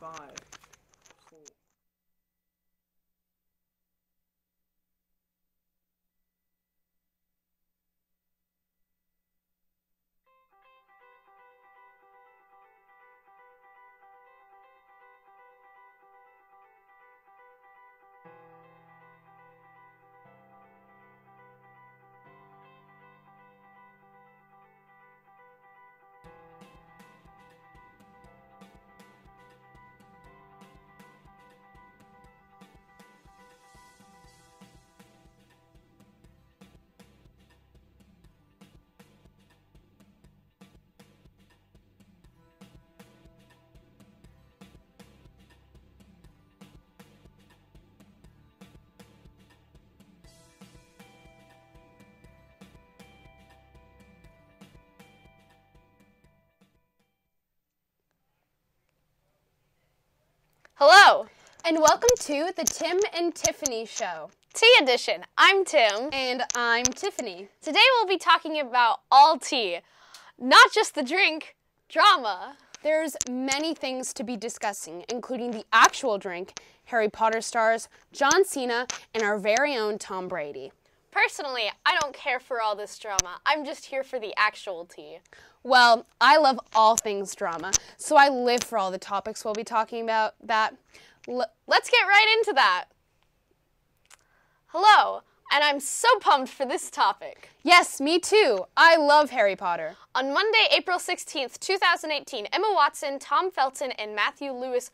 5. Cool. Hello, And welcome to the Tim and Tiffany Show. Tea Edition. I'm Tim. And I'm Tiffany. Today we'll be talking about all tea, not just the drink, drama. There's many things to be discussing, including the actual drink, Harry Potter stars, John Cena, and our very own Tom Brady. Personally, I don't care for all this drama. I'm just here for the actual tea. Well, I love all things drama, so I live for all the topics we'll be talking about. Let's get right into that. Hello, and I'm so pumped for this topic. Yes, me too. I love Harry Potter. On Monday, April 16th, 2018, Emma Watson, Tom Felton, and Matthew Lewis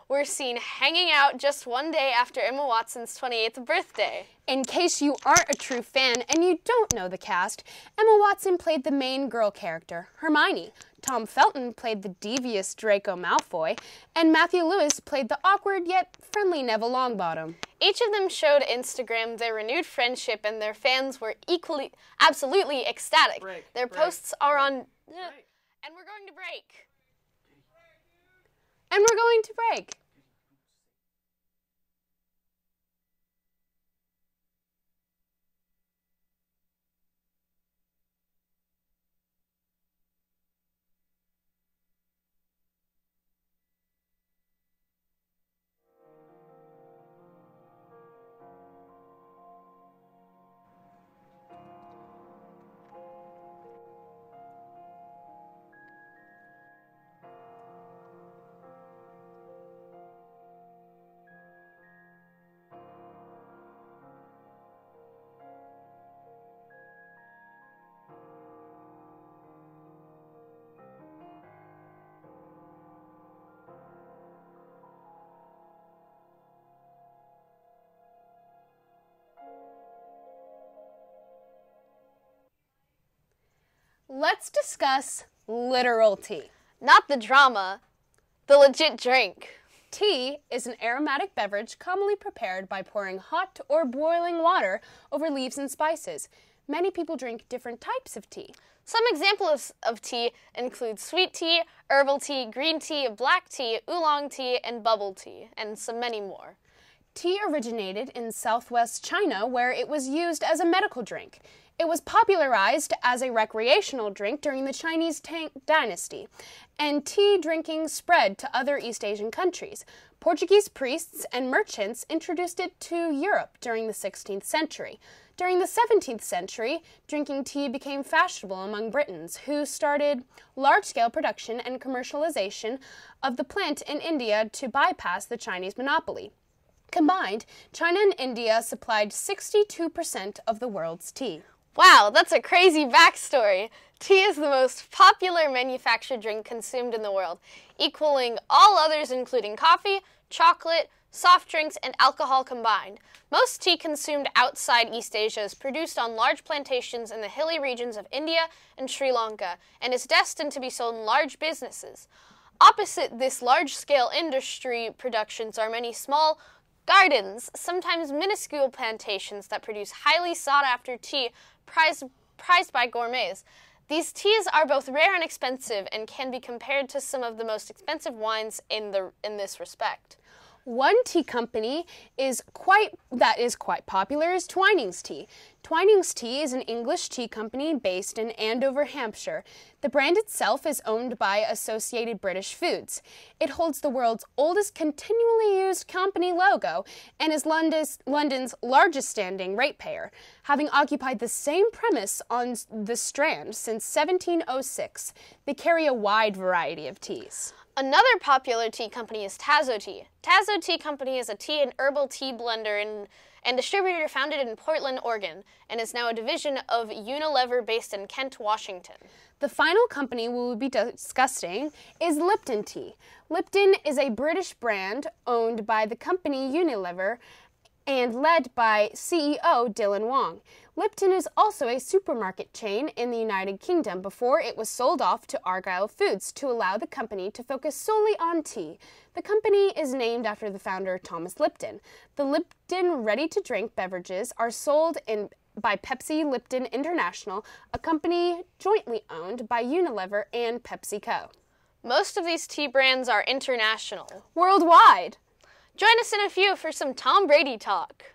were seen hanging out just one day after Emma Watson's 28th birthday. In case you aren't a true fan and you don't know the cast, Emma Watson played the main girl character, Hermione. Tom Felton played the devious Draco Malfoy, and Matthew Lewis played the awkward yet friendly Neville Longbottom. Each of them showed Instagram their renewed friendship, and their fans were absolutely ecstatic. Their posts are on... And we're going to break. And we're going to break. Let's discuss literal tea. Not the drama, the legit drink. Tea is an aromatic beverage commonly prepared by pouring hot or boiling water over leaves and spices. Many people drink different types of tea. Some examples of tea include sweet tea, herbal tea, green tea, black tea, oolong tea, and bubble tea, and many more. Tea originated in southwest China, where it was used as a medical drink. It was popularized as a recreational drink during the Chinese Tang Dynasty, and tea drinking spread to other East Asian countries. Portuguese priests and merchants introduced it to Europe during the 16th century. During the 17th century, drinking tea became fashionable among Britons, who started large-scale production and commercialization of the plant in India to bypass the Chinese monopoly. Combined, China and India supplied 62% of the world's tea. Wow, that's a crazy backstory. Tea is the most popular manufactured drink consumed in the world, equaling all others including coffee, chocolate, soft drinks, and alcohol combined. Most tea consumed outside East Asia is produced on large plantations in the hilly regions of India and Sri Lanka, and is destined to be sold in large businesses. Opposite this large-scale industry productions are many small gardens, sometimes minuscule plantations that produce highly sought-after tea prized by gourmets. These teas are both rare and expensive and can be compared to some of the most expensive wines in this respect. One tea company that is quite popular is Twinings Tea. Twinings Tea is an English tea company based in Andover, Hampshire. The brand itself is owned by Associated British Foods. It holds the world's oldest continually used company logo and is London's largest standing ratepayer, having occupied the same premise on the Strand since 1706. They carry a wide variety of teas. Another popular tea company is Tazo Tea. Tazo Tea Company is a tea and herbal tea blender and distributor founded in Portland, Oregon, and is now a division of Unilever based in Kent, Washington. The final company we will be discussing is Lipton Tea. Lipton is a British brand owned by the company Unilever and led by CEO Dylan Wong. Lipton is also a supermarket chain in the United Kingdom before it was sold off to Argyle Foods to allow the company to focus solely on tea. The company is named after the founder Thomas Lipton. The Lipton ready-to-drink beverages are sold by Pepsi Lipton International, a company jointly owned by Unilever and PepsiCo. Most of these tea brands are international. Worldwide! Join us in a few for some Tom Brady talk.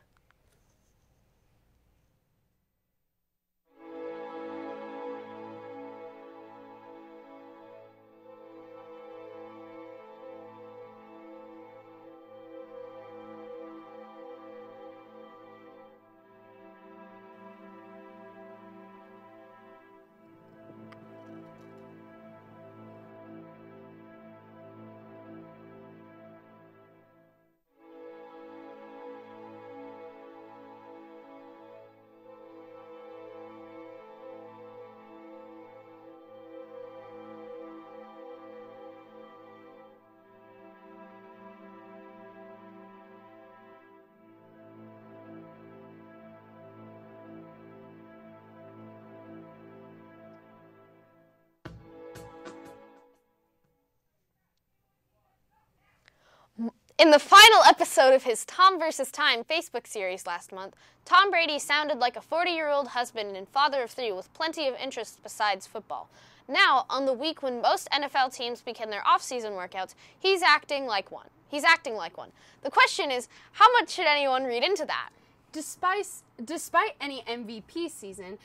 In the final episode of his Tom vs. Time Facebook series last month, Tom Brady sounded like a 40-year-old husband and father of three with plenty of interests besides football. Now, on the week when most NFL teams begin their off-season workouts, he's acting like one. The question is, how much should anyone read into that? Despite any MVP season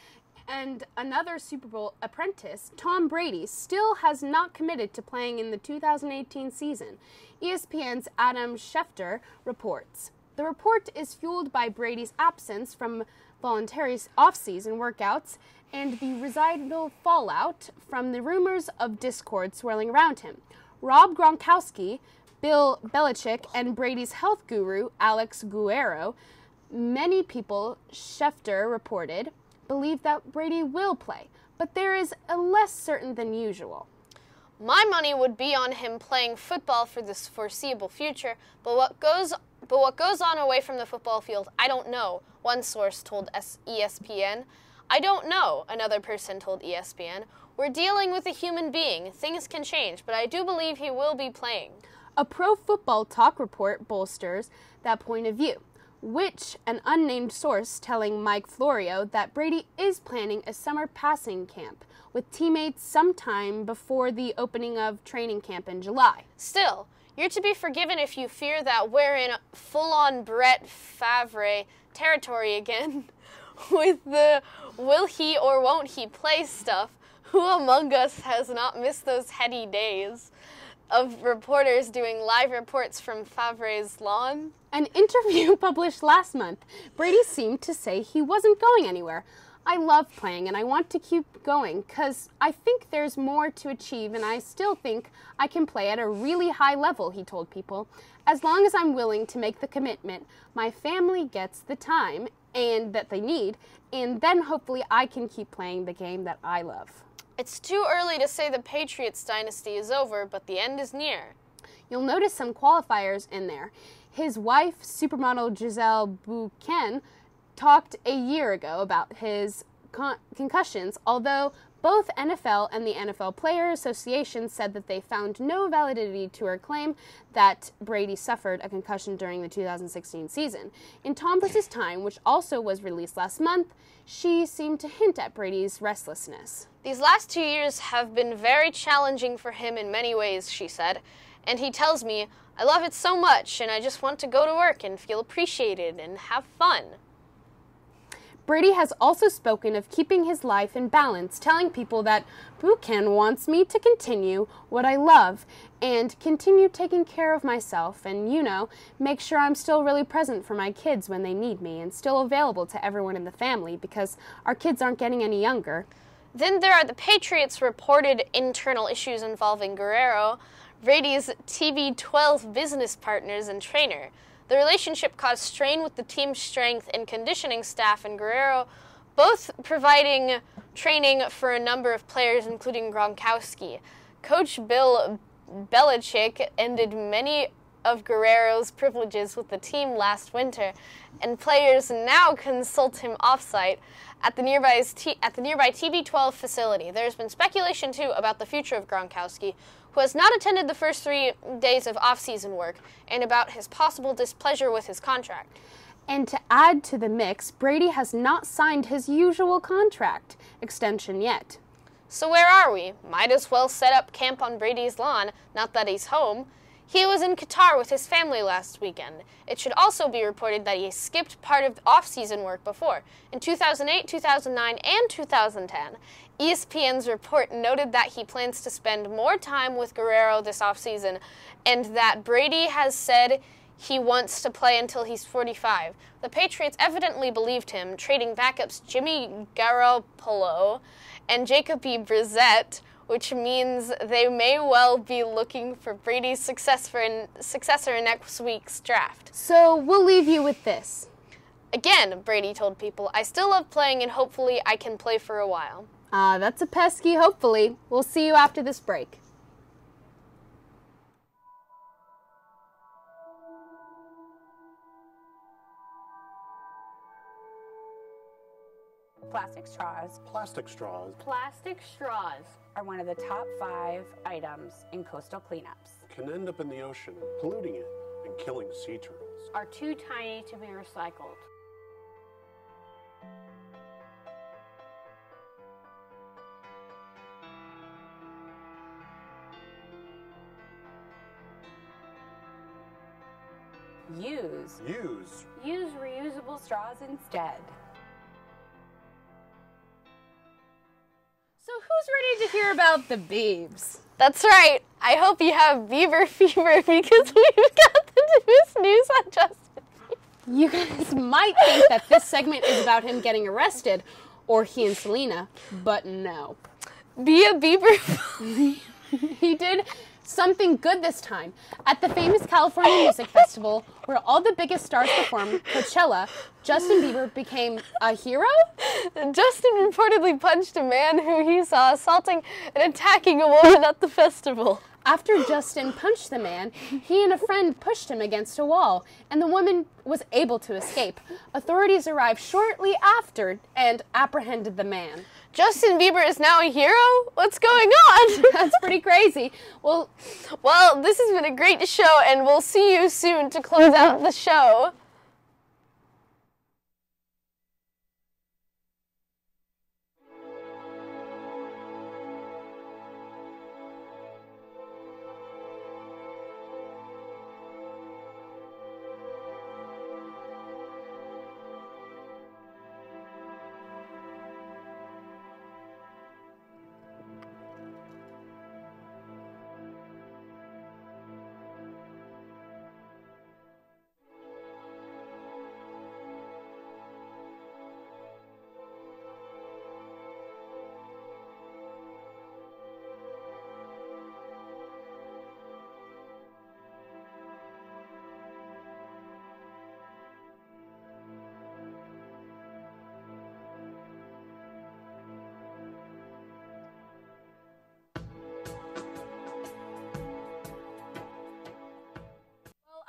and another Super Bowl apprentice, Tom Brady still has not committed to playing in the 2018 season. ESPN's Adam Schefter reports. The report is fueled by Brady's absence from voluntary off-season workouts and the residual fallout from the rumors of discord swirling around him. Rob Gronkowski, Bill Belichick, and Brady's health guru, Alex Guerrero, many people, Schefter reported, believe that Brady will play, but there is a less certain than usual. My money would be on him playing football for this foreseeable future, but what goes on away from the football field, I don't know, one source told ESPN. I don't know, another person told ESPN. We're dealing with a human being. Things can change, but I do believe he will be playing. A Pro Football Talk report bolsters that point of view, which an unnamed source telling Mike Florio that Brady is planning a summer passing camp with teammates sometime before the opening of training camp in July. Still, you're to be forgiven if you fear that we're in full-on Brett Favre territory again with the will he or won't he play stuff. Who among us has not missed those heady days of reporters doing live reports from Favre's lawn? An interview published last month, Brady seemed to say he wasn't going anywhere. I love playing and I want to keep going because I think there's more to achieve and I still think I can play at a really high level, he told People. As long as I'm willing to make the commitment, my family gets the time and that they need, and then hopefully I can keep playing the game that I love. It's too early to say the Patriots dynasty is over, but the end is near. You'll notice some qualifiers in there. His wife, supermodel Giselle Bouquin, talked a year ago about his concussions, although both NFL and the NFL Player Association said that they found no validity to her claim that Brady suffered a concussion during the 2016 season. In Tom vs. Time, which also was released last month, she seemed to hint at Brady's restlessness. These last 2 years have been very challenging for him in many ways, she said, and he tells me, I love it so much and I just want to go to work and feel appreciated and have fun. Brady has also spoken of keeping his life in balance, telling people that Buchan wants me to continue what I love and continue taking care of myself and, make sure I'm still really present for my kids when they need me and still available to everyone in the family because our kids aren't getting any younger. Then there are the Patriots' reported internal issues involving Guerrero, Brady's TB12 business partners and trainer. The relationship caused strain with the team's strength and conditioning staff and Guerrero, both providing training for a number of players, including Gronkowski. Coach Bill Belichick ended many of Guerrero's privileges with the team last winter, and players now consult him off-site at the nearby TB12 facility. There's been speculation, too, about the future of Gronkowski, who has not attended the first 3 days of off-season work, and about his possible displeasure with his contract. And to add to the mix, Brady has not signed his usual contract extension yet. So where are we? Might as well set up camp on Brady's lawn, not that he's home. He was in Qatar with his family last weekend. It should also be reported that he skipped part of off-season work before. In 2008, 2009, and 2010, ESPN's report noted that he plans to spend more time with Guerrero this offseason and that Brady has said he wants to play until he's 45. The Patriots evidently believed him, trading backups Jimmy Garoppolo and Jacoby Brissett, which means they may well be looking for Brady's successor in next week's draft. So we'll leave you with this. Again, Brady told people, I still love playing and hopefully I can play for a while. That's a pesky hopefully. We'll see you after this break. Plastic straws. Plastic straws Plastic straws are one of the top 5 items in coastal cleanups. can end up in the ocean, polluting it and killing sea turtles. Are too tiny to be recycled. Use reusable straws instead. So who's ready to hear about the Beebs? That's right. I hope you have beaver fever because we've got the newest news on Justin. You guys might think that this segment is about him getting arrested, or he and Selena, but no. Be a beaver. He did something good this time. At the famous California Music Festival, where all the biggest stars perform, Coachella, Justin Bieber became a hero? Justin reportedly punched a man who he saw assaulting and attacking a woman at the festival. After Justin punched the man, he and a friend pushed him against a wall, and the woman was able to escape. Authorities arrived shortly after and apprehended the man. Justin Bieber is now a hero? What's going on? That's pretty crazy. Well, this has been a great show, and we'll see you soon to close out the show.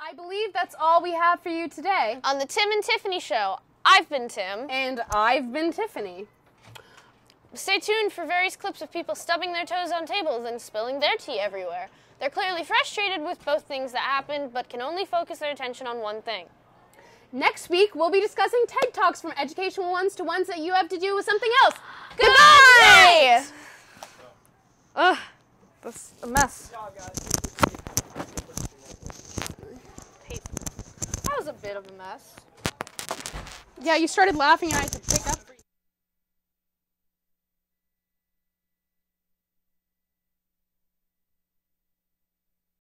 I believe that's all we have for you today. On the Tim and Tiffany Show, I've been Tim. And I've been Tiffany. Stay tuned for various clips of people stubbing their toes on tables and spilling their tea everywhere. They're clearly frustrated with both things that happened, but can only focus their attention on one thing. Next week, we'll be discussing TED Talks from educational ones to ones that you have to do with something else. Goodbye! Ugh, that's a mess. That was a bit of a mess. Yeah, you started laughing and I